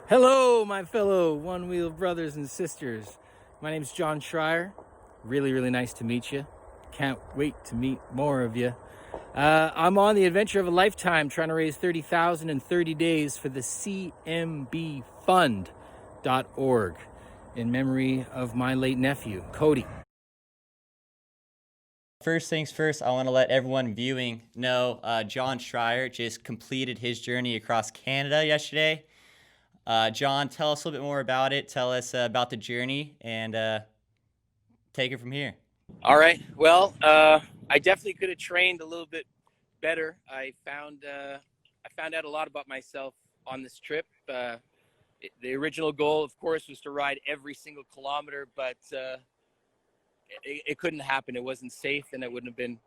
Hello, my fellow one-wheel brothers and sisters. My name's John Schreier. Really nice to meet you. Can't wait to meet more of you. I'm on the adventure of a lifetime trying to raise 30,000 in 30 days for the cmbfund.org in memory of my late nephew, Cody. First things first, I want to let everyone viewing know John Schreier just completed his journey across Canada yesterday. John, tell us a little bit more about it. Tell us about the journey and take it from here. All right. Well, I definitely could have trained a little bit better. I found out a lot about myself on this trip. The original goal, of course, was to ride every single kilometer, but it couldn't happen. It wasn't safe, and it wouldn't have been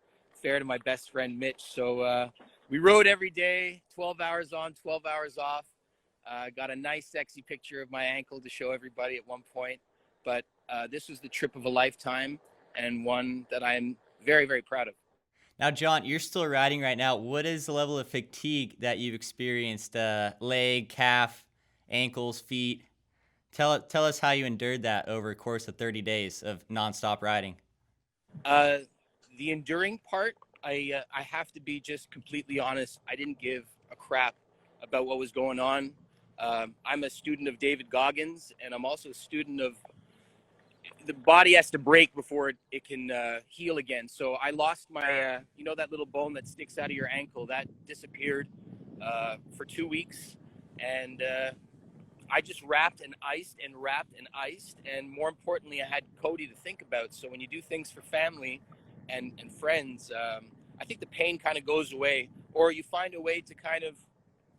fair to my best friend Mitch. So we rode every day, 12 hours on, 12 hours off. Got a nice, sexy picture of my ankle to show everybody at one point. But this was the trip of a lifetime, and one that I'm very proud of. Now, John, you're still riding right now. What is the level of fatigue that you've experienced? Leg, calf, ankles, feet. Tell us how you endured that over a course of 30 days of nonstop riding. The enduring part, I have to be just completely honest. I didn't give a crap about what was going on. I'm a student of David Goggins, and I'm also a student of the body has to break before it can heal again. So I lost my, that little bone that sticks out of your ankle, that disappeared for 2 weeks. And I just wrapped and iced. And more importantly, I had Cody to think about. So when you do things for family and friends, I think the pain kind of goes away, or you find a way to kind of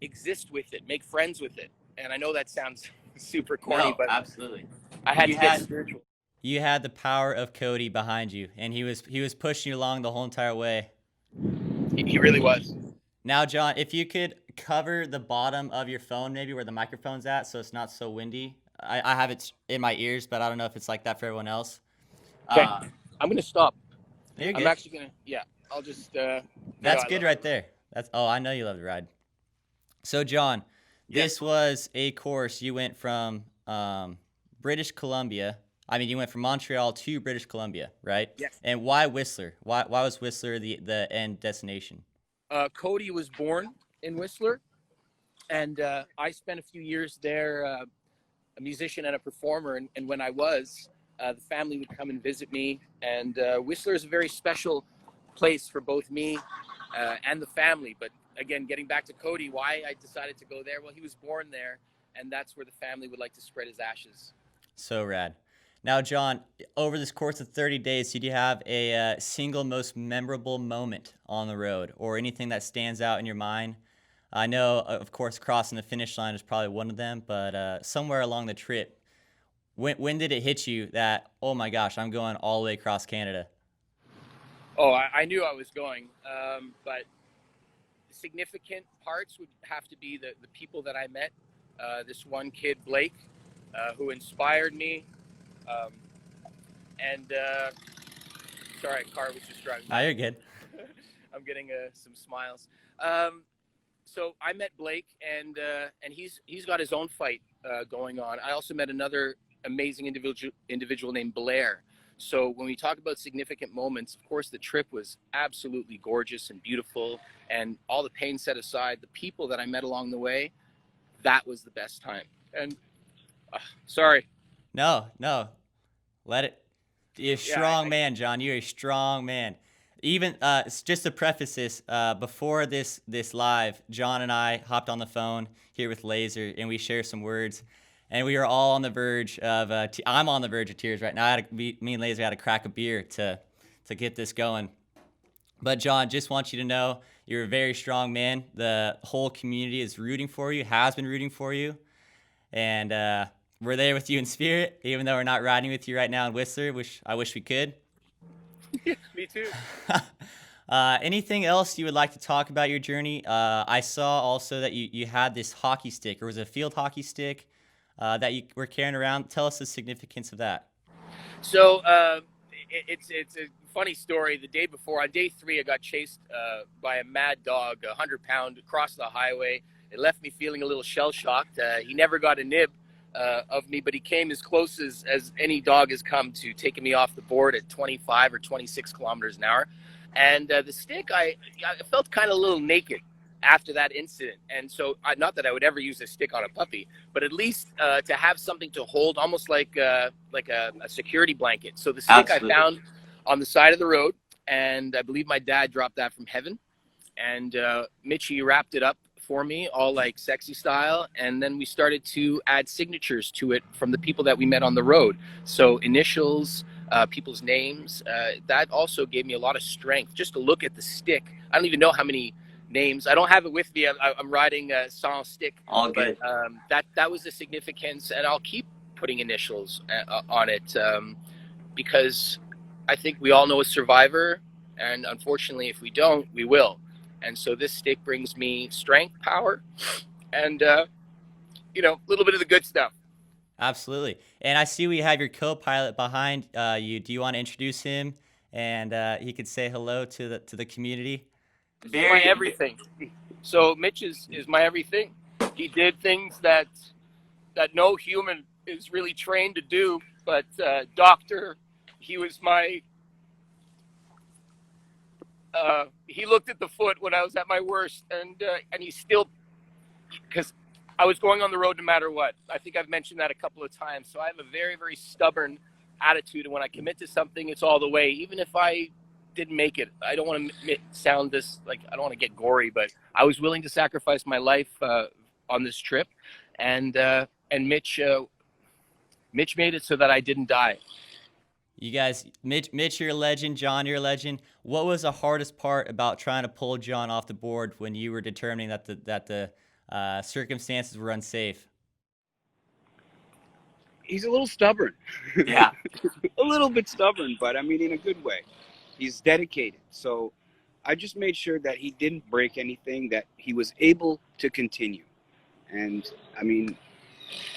exist with it, make friends with it. And I know that sounds super corny, No, but absolutely. I had to get spiritual. You had the power of Cody behind you, and he was pushing you along the whole entire way. He really was. Now, John, if you could cover the bottom of your phone, maybe where the microphone's at, so it's not so windy. I have it in my ears, but I don't know if it's like that for everyone else. Okay, I'm gonna stop. You're good. I'm actually gonna, I'll just. That's good right there. I know you love to ride. So, John, this was a course you went from British Columbia. I mean, you went from Montreal to British Columbia, right? Yes. And why Whistler? Why was Whistler the end destination? Cody was born in Whistler, and I spent a few years there, a musician and a performer. And when I was, the family would come and visit me. And Whistler is a very special place for both me and the family. But again, getting back to Cody, why I decided to go there, well, he was born there, and that's where the family would like to spread his ashes. So rad. Now, John, over this course of 30 days, did you have a single most memorable moment on the road, or anything that stands out in your mind? I know, of course, crossing the finish line is probably one of them, but somewhere along the trip, when did it hit you that, oh my gosh, I'm going all the way across Canada? Oh, I knew I was going, but significant parts would have to be the people that I met. This one kid, Blake, who inspired me. Sorry, car was just driving. Oh, you're good. I'm getting some smiles. So I met Blake, and he's got his own fight going on. I also met another amazing individual named Blair. So when we talk about significant moments, of course, the trip was absolutely gorgeous and beautiful, and all the pain set aside, the people that I met along the way, that was the best time. And sorry. No. Let it. You're a strong man, John. You're a strong man. Even just to preface this, before this live, John and I hopped on the phone here with Laser, and we shared some words, and we are all on the verge of. I'm on the verge of tears right now. Me and Laser had to crack a beer to get this going. But John, just want you to know you're a very strong man. The whole community is rooting for you, has been rooting for you, and we're there with you in spirit, even though we're not riding with you right now in Whistler, which I wish we could. Me too. Anything else you would like to talk about your journey? I saw also that you had this hockey stick, or was it a field hockey stick that you were carrying around? Tell us the significance of that. So it's a funny story. The day before, on day 3, I got chased by a mad dog, 100-pound, across the highway. it left me feeling a little shell-shocked. He never got a nib of me, but he came as close as any dog has come to taking me off the board at 25 or 26 kilometers an hour. And the stick, I felt kind of a little naked after that incident. And so, not that I would ever use a stick on a puppy, but at least to have something to hold, almost like a security blanket. So the stick Absolutely. I found on the side of the road, and I believe my dad dropped that from heaven. And Mitchie wrapped it up for me, all like sexy style. And then we started to add signatures to it from the people that we met on the road. So initials, people's names. That also gave me a lot of strength just to look at the stick. I don't even know how many names. I don't have it with me. I'm riding a sans stick. All good. But that was the significance, and I'll keep putting initials on it because I think we all know a survivor, and unfortunately, if we don't, we will. And so this stick brings me strength, power, and a little bit of the good stuff. Absolutely. And I see we have your co-pilot behind you. Do you want to introduce him, and he could say hello to the community? My everything. So Mitch is my everything. He did things that no human is really trained to do. But doctor, he was my. He looked at the foot when I was at my worst, and he still, because I was going on the road no matter what. I think I've mentioned that a couple of times. So I have a very, very stubborn attitude, and when I commit to something, it's all the way. Even if I didn't make it, I don't want to sound this like I don't want to get gory, but I was willing to sacrifice my life on this trip, and Mitch made it so that I didn't die. You guys, Mitch, you're a legend. John, you're a legend. What was the hardest part about trying to pull John off the board when you were determining that the circumstances were unsafe? He's a little stubborn. Yeah. A little bit stubborn, but I mean in a good way. He's dedicated. So I just made sure that he didn't break anything, that he was able to continue. And I mean,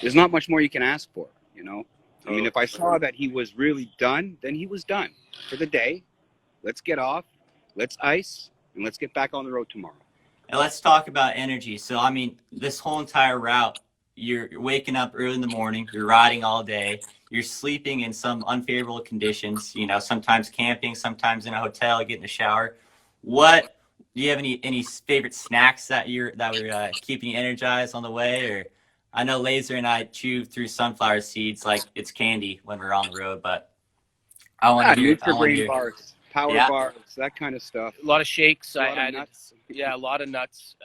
there's not much more you can ask for, you know? I mean, if I saw that he was really done, then he was done for the day. Let's get off, let's ice, and let's get back on the road tomorrow. And let's talk about energy. So, I mean, this whole entire route, you're waking up early in the morning, you're riding all day, you're sleeping in some unfavorable conditions, sometimes camping, sometimes in a hotel, getting a shower. Do you have any favorite snacks that were keeping you energized on the way? Or I know Laser and I chew through sunflower seeds like it's candy when we're on the road, but I want to hear. Bars, power bars, that kind of stuff. A lot of shakes. A lot of nuts. Yeah, a lot of nuts.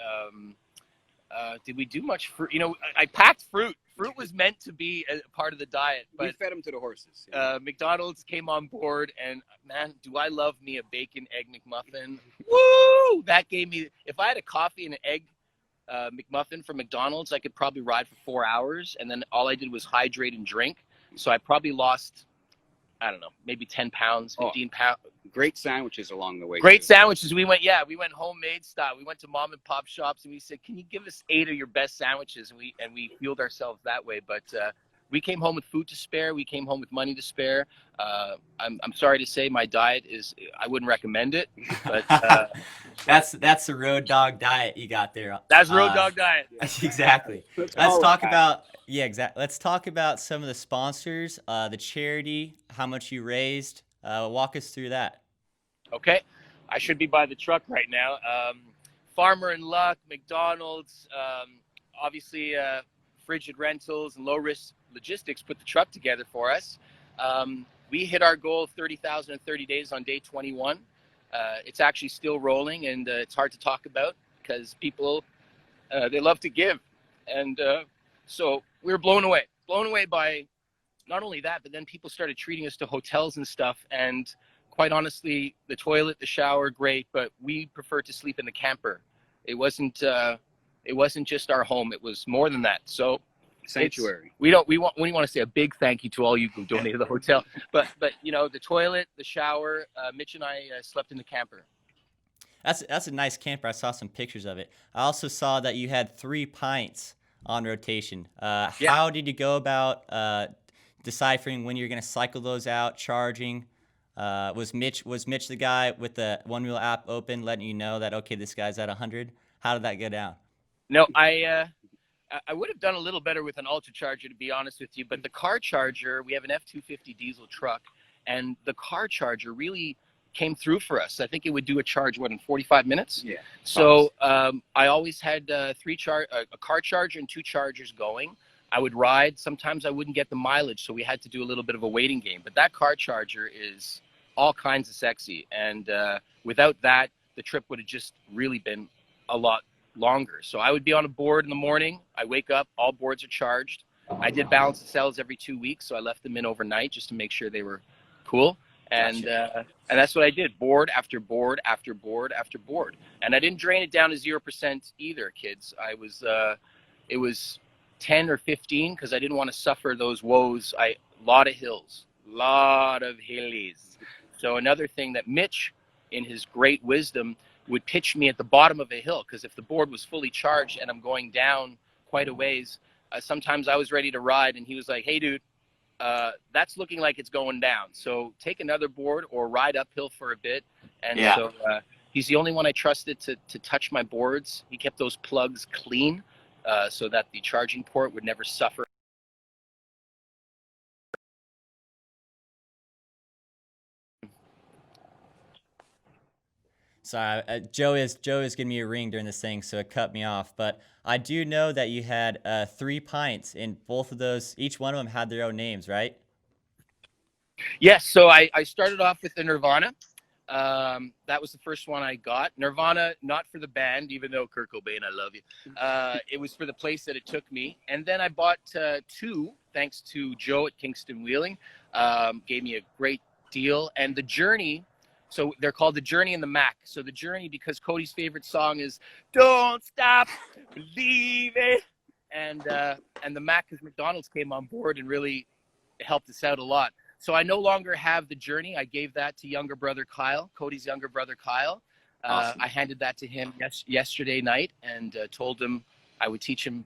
Did we do much fruit? I packed fruit. Fruit was meant to be a part of the diet. But we fed them to the horses. McDonald's came on board, and man, do I love me a bacon egg McMuffin. Woo! That gave me, if I had a coffee and an egg McMuffin from McDonald's, I could probably ride for 4 hours, and then all I did was hydrate and drink. So I probably lost, I don't know, maybe 10 pounds, 15 pounds. Great sandwiches along the way. Great sandwiches. We went homemade style. We went to mom and pop shops, and we said, "Can you give us 8 of your best sandwiches?" And we fueled ourselves that way. But we came home with food to spare. We came home with money to spare. I'm sorry to say, my diet I wouldn't recommend it. But that's the road dog diet you got there. That's road dog diet. Exactly. Let's talk about Let's talk about some of the sponsors, the charity, how much you raised. Walk us through that. Okay, I should be by the truck right now. Farmer and Luck, McDonald's, obviously Frigid Rentals and Low Risk Logistics put the truck together for us. We hit our goal of 30,000 in 30 days on day 21. It's actually still rolling, and it's hard to talk about because people, they love to give. And so we were blown away by not only that, but then people started treating us to hotels and stuff. And quite honestly, the toilet, the shower, great, but we prefer to sleep in the camper. It wasn't just our home. It was more than that. So sanctuary. We want to say a big thank you to all you who donated to the hotel. But the toilet, the shower, Mitch and I slept in the camper. That's a nice camper. I saw some pictures of it. I also saw that you had 3 pints on rotation. How did you go about deciphering when you're going to cycle those out, charging? Was Mitch the guy with the Onewheel app open, letting you know that, okay, this guy's at 100? How did that go down? No, I would have done a little better with an Ultra Charger, to be honest with you. But the car charger, we have an F-250 diesel truck, and the car charger really came through for us. I think it would do a charge, in 45 minutes? Yeah. So I always had a car charger and 2 chargers going. I would ride. Sometimes I wouldn't get the mileage, so we had to do a little bit of a waiting game. But that car charger is all kinds of sexy. And without that, the trip would have just really been a lot longer. So I would be on a board in the morning. I wake up, all boards are charged. I did balance the cells every 2 weeks, so I left them in overnight just to make sure they were cool. And and that's what I did, board after board after board after board. And I didn't drain it down to 0% either, kids. It was 10 or 15 because I didn't want to suffer those woes. Lot of hills, lot of hillies. So another thing that Mitch, in his great wisdom, would pitch me at the bottom of a hill, because if the board was fully charged and I'm going down quite a ways, sometimes I was ready to ride and he was like, hey dude, that's looking like it's going down, so take another board or ride uphill for a bit. And so he's the only one I trusted to touch my boards. He kept those plugs clean so that the charging port would never suffer. Sorry, Joe is giving me a ring during this thing, so it cut me off. But I do know that you had 3 pints, and both of those, each one of them had their own names, right? Yes, so I started off with the Nirvana. That was the first one I got. Nirvana, not for the band, even though Kurt Cobain, I love you. It was for the place that it took me. And then I bought 2, thanks to Joe at Kingston Wheeling. Gave me a great deal. And the Journey, so they're called the Journey and the Mac. So the Journey, because Cody's favorite song is "Don't Stop Believing," and the Mac, because McDonald's came on board and really helped us out a lot. So I no longer have the Journey. I gave that to younger brother Kyle, Cody's younger brother Kyle. Awesome. I handed that to him yesterday night and told him I would teach him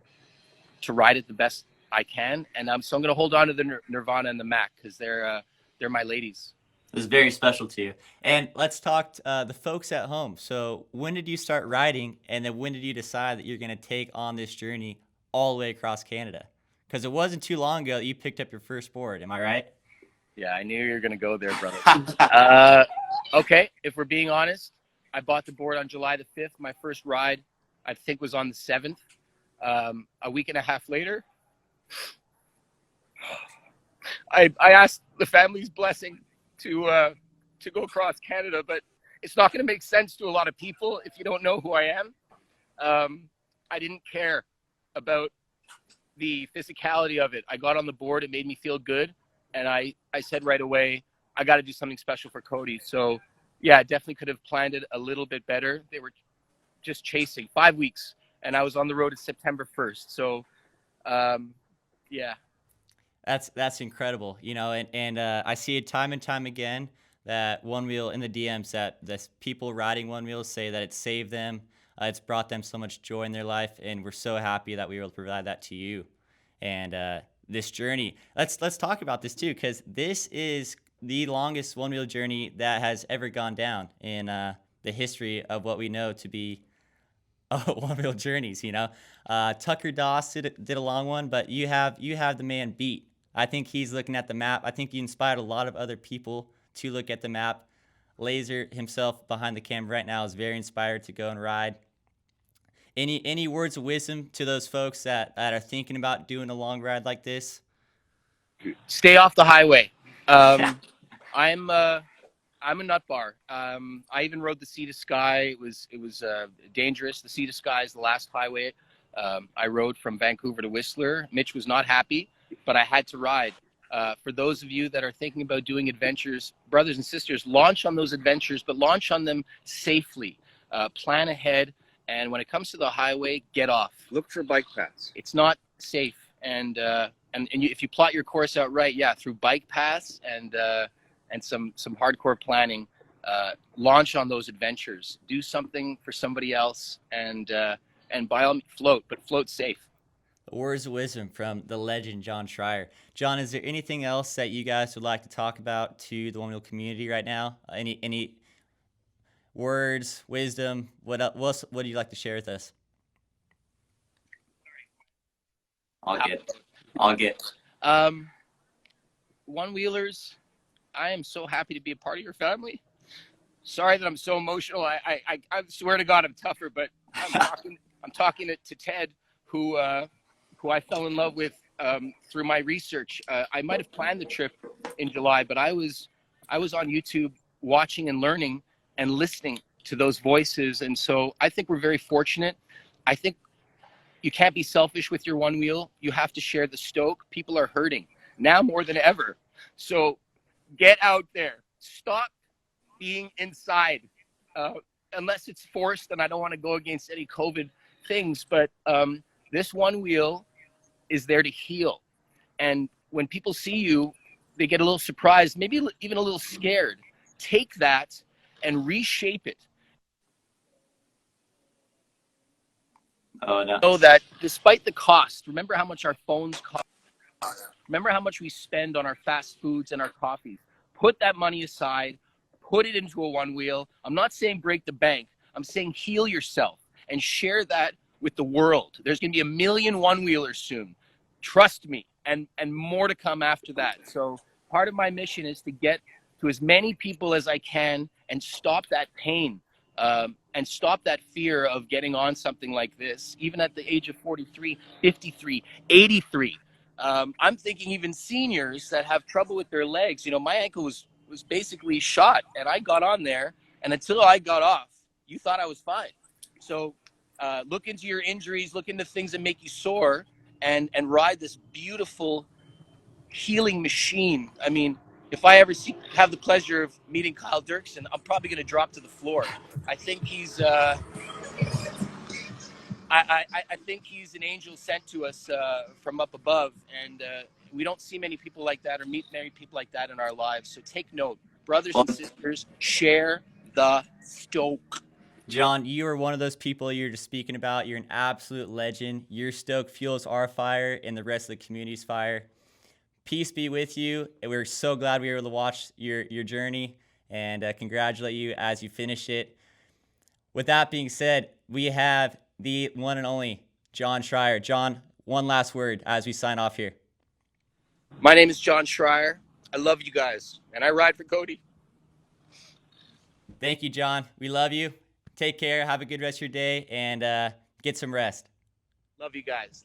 to ride it the best I can. And so I'm going to hold on to the Nirvana and the Mac because they're my ladies. It was very special to you. And let's talk the folks at home. So when did you start riding, and then when did you decide that you're going to take on this journey all the way across Canada? Because it wasn't too long ago that you picked up your first board. Am I right? Yeah, I knew you were going to go there, brother. Okay, if we're being honest, I bought the board on July the 5th. My first ride, I think, was on the 7th. A week and a half later, I asked the family's blessing to go across Canada, but it's not going to make sense to a lot of people if you don't know who I am. I didn't care about the physicality of it. I got on the board, it made me feel good, and I said right away, I got to do something special for Cody. So yeah, I definitely could have planned it a little bit better. They were just chasing 5 weeks, and I was on the road at September 1st. So yeah. That's incredible, you know, and I see it time and time again that Onewheel in the DMs that the people riding Onewheels say that it saved them, it's brought them so much joy in their life, and we're so happy that we were able to provide that to you. And this journey, let's talk about this too, because this is the longest Onewheel journey that has ever gone down in the history of what we know to be Onewheel journeys. You know, Tucker Doss did a long one, but you have the man beat. I think he's looking at the map. I think you inspired a lot of other people to look at the map. Laser himself behind the camera right now is very inspired to go and ride. Any words of wisdom to those folks that are thinking about doing a long ride like this? Stay off the highway. I'm a nut bar. I even rode the Sea to Sky. It was dangerous. The Sea to Sky is the last highway I rode from Vancouver to Whistler. Mitch was not happy, but I had to ride. For those of you that are thinking about doing adventures, brothers and sisters, launch on those adventures, but launch on them safely. Plan ahead, and when it comes to the highway, get off. Look for bike paths. It's not safe, and if you plot your course out right, yeah, through bike paths and some hardcore planning, launch on those adventures. Do something for somebody else, and by all means, float, but float safe. Words of wisdom from the legend John Schreier. John, is there anything else that you guys would like to talk about to the Onewheel community right now? Any words, wisdom? What do you like to share with us? All good. One-wheelers, I am so happy to be a part of your family. Sorry that I'm so emotional. I swear to God I'm tougher, but I'm talking to Ted, who I fell in love with through my research. I might have planned the trip in July, but I was on YouTube watching and learning and listening to those voices, and so I think we're very fortunate. I think you can't be selfish with your one wheel. You have to share the stoke. People are hurting now more than ever. So get out there. Stop being inside, unless it's forced, and I don't want to go against any COVID things, but this one wheel is there to heal. And when people see you, they get a little surprised, maybe even a little scared. Take that and reshape it. Oh, no. Know that despite the cost, remember how much our phones cost. Remember how much we spend on our fast foods and our coffees. Put that money aside, put it into a one wheel. I'm not saying break the bank. I'm saying heal yourself and share that with the world. There's going to be 1 million one wheelers soon. Trust me, and more to come after that. So part of my mission is to get to as many people as I can and stop that pain, and stop that fear of getting on something like this, even at the age of 43, 53, 83. I'm thinking even seniors that have trouble with their legs. You know, my ankle was basically shot, and I got on there, and until I got off, you thought I was fine. So look into your injuries, look into things that make you sore, and ride this beautiful healing machine. I mean, if I ever have the pleasure of meeting Kyle Dirksen, I'm probably going to drop to the floor. I think he's I think he's an angel sent to us from up above, and we don't see many people like that or meet many people like that in our lives. So take note, brothers and sisters, share the stoke. John, you are one of those people you're just speaking about. You're an absolute legend. Your stoke fuels our fire and the rest of the community's fire. Peace be with you. We're so glad we were able to watch your journey and congratulate you as you finish it. With that being said, we have the one and only John Schreier. John, one last word as we sign off here. My name is John Schreier. I love you guys, and I ride for Cody. Thank you, John. We love you. Take care. Have a good rest of your day, and get some rest. Love you guys.